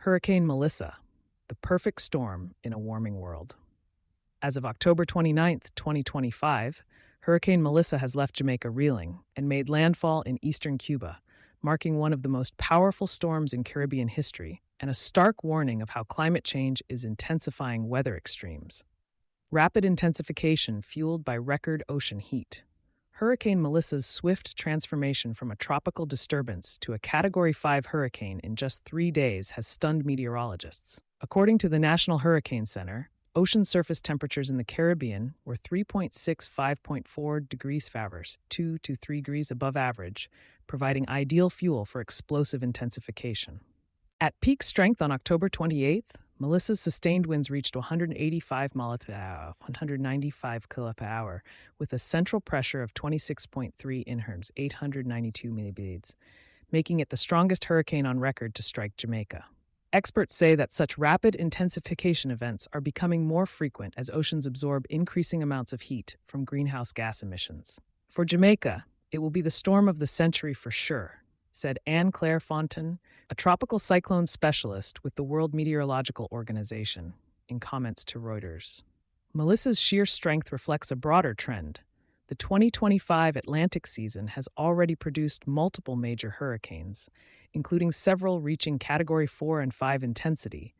Hurricane Melissa, the perfect storm in a warming world. As of October 29th, 2025, Hurricane Melissa has left Jamaica reeling and made landfall in eastern Cuba, marking one of the most powerful storms in Caribbean history and a stark warning of how climate change is intensifying weather extremes. Rapid intensification fueled by record ocean heat. Hurricane Melissa's swift transformation from a tropical disturbance to a Category 5 hurricane in just 3 days has stunned meteorologists. According to the National Hurricane Center, ocean surface temperatures in the Caribbean were 3.6–5.4 degrees Fahrenheit, 2 to 3 degrees above average, providing ideal fuel for explosive intensification. At peak strength on October 28th, Melissa's sustained winds reached 185 miles per hour, 195 km per hour, with a central pressure of 26.3 inherms, 892 millibads, making it the strongest hurricane on record to strike Jamaica. Experts say that such rapid intensification events are becoming more frequent as oceans absorb increasing amounts of heat from greenhouse gas emissions. For Jamaica, it will be the storm of the century for sure, said Anne-Claire Fontaine, a tropical cyclone specialist with the World Meteorological Organization, in comments to Reuters. Melissa's sheer strength reflects a broader trend. The 2025 Atlantic season has already produced multiple major hurricanes, including several reaching Category 4 and 5 intensity,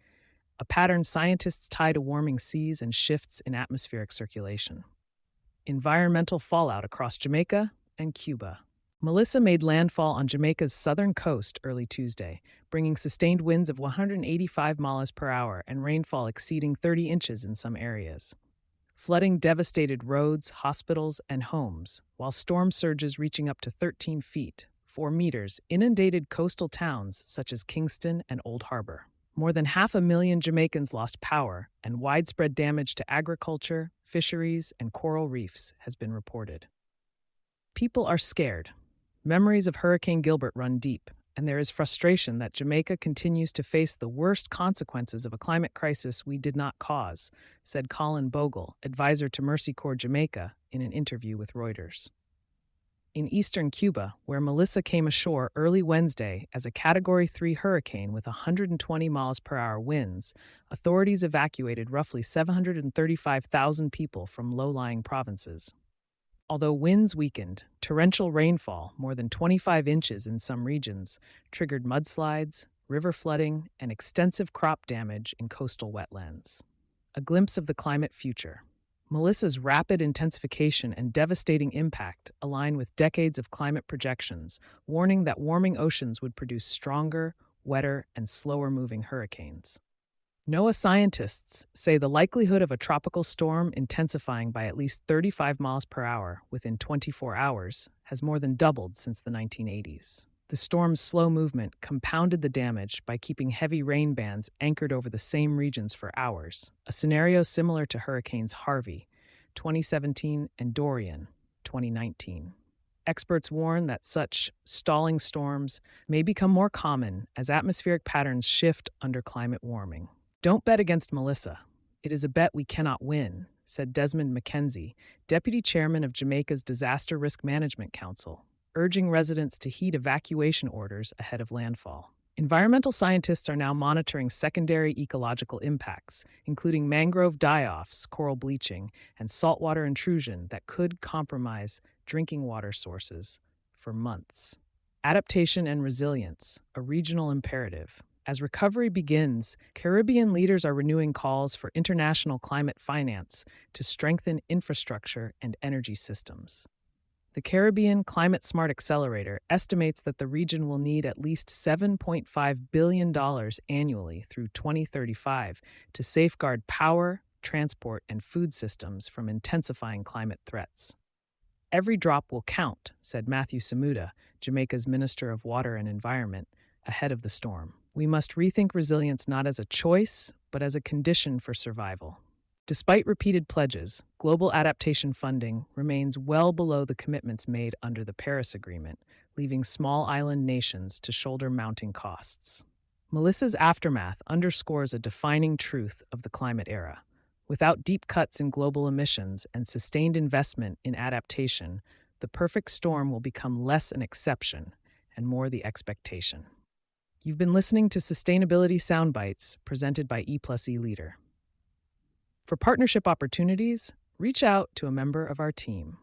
a pattern scientists tie to warming seas and shifts in atmospheric circulation. Environmental fallout across Jamaica and Cuba. Melissa made landfall on Jamaica's southern coast early Tuesday, bringing sustained winds of 185 miles per hour and rainfall exceeding 30 inches in some areas. Flooding devastated roads, hospitals, and homes, while storm surges reaching up to 13 feet, 4 meters, inundated coastal towns such as Kingston and Old Harbor. More than 500,000 Jamaicans lost power, and widespread damage to agriculture, fisheries, and coral reefs has been reported. People are scared. Memories of Hurricane Gilbert run deep, and there is frustration that Jamaica continues to face the worst consequences of a climate crisis we did not cause, said Colin Bogle, advisor to Mercy Corps Jamaica, in an interview with Reuters. In eastern Cuba, where Melissa came ashore early Wednesday as a Category 3 hurricane with 120 miles per hour winds, authorities evacuated roughly 735,000 people from low-lying provinces. Although winds weakened, torrential rainfall, more than 25 inches in some regions, triggered mudslides, river flooding, and extensive crop damage in coastal wetlands. A glimpse of the climate future. Melissa's rapid intensification and devastating impact align with decades of climate projections, warning that warming oceans would produce stronger, wetter, and slower-moving hurricanes. NOAA scientists say the likelihood of a tropical storm intensifying by at least 35 miles per hour within 24 hours has more than doubled since the 1980s. The storm's slow movement compounded the damage by keeping heavy rain bands anchored over the same regions for hours, a scenario similar to Hurricanes Harvey, 2017, and Dorian, 2019. Experts warn that such stalling storms may become more common as atmospheric patterns shift under climate warming. Don't bet against Melissa. It is a bet we cannot win, said Desmond McKenzie, deputy chairman of Jamaica's Disaster Risk Management Council, urging residents to heed evacuation orders ahead of landfall. Environmental scientists are now monitoring secondary ecological impacts, including mangrove die-offs, coral bleaching, and saltwater intrusion that could compromise drinking water sources for months. Adaptation and resilience, a regional imperative. As recovery begins, Caribbean leaders are renewing calls for international climate finance to strengthen infrastructure and energy systems. The Caribbean Climate Smart Accelerator estimates that the region will need at least $7.5 billion annually through 2035 to safeguard power, transport, and food systems from intensifying climate threats. Every drop will count, said Matthew Samuda, Jamaica's Minister of Water and Environment, ahead of the storm. We must rethink resilience not as a choice, but as a condition for survival. Despite repeated pledges, global adaptation funding remains well below the commitments made under the Paris Agreement, leaving small island nations to shoulder mounting costs. Melissa's aftermath underscores a defining truth of the climate era. Without deep cuts in global emissions and sustained investment in adaptation, the perfect storm will become less an exception and more the expectation. You've been listening to Sustainability Soundbites presented by E+E Leader. For partnership opportunities, reach out to a member of our team.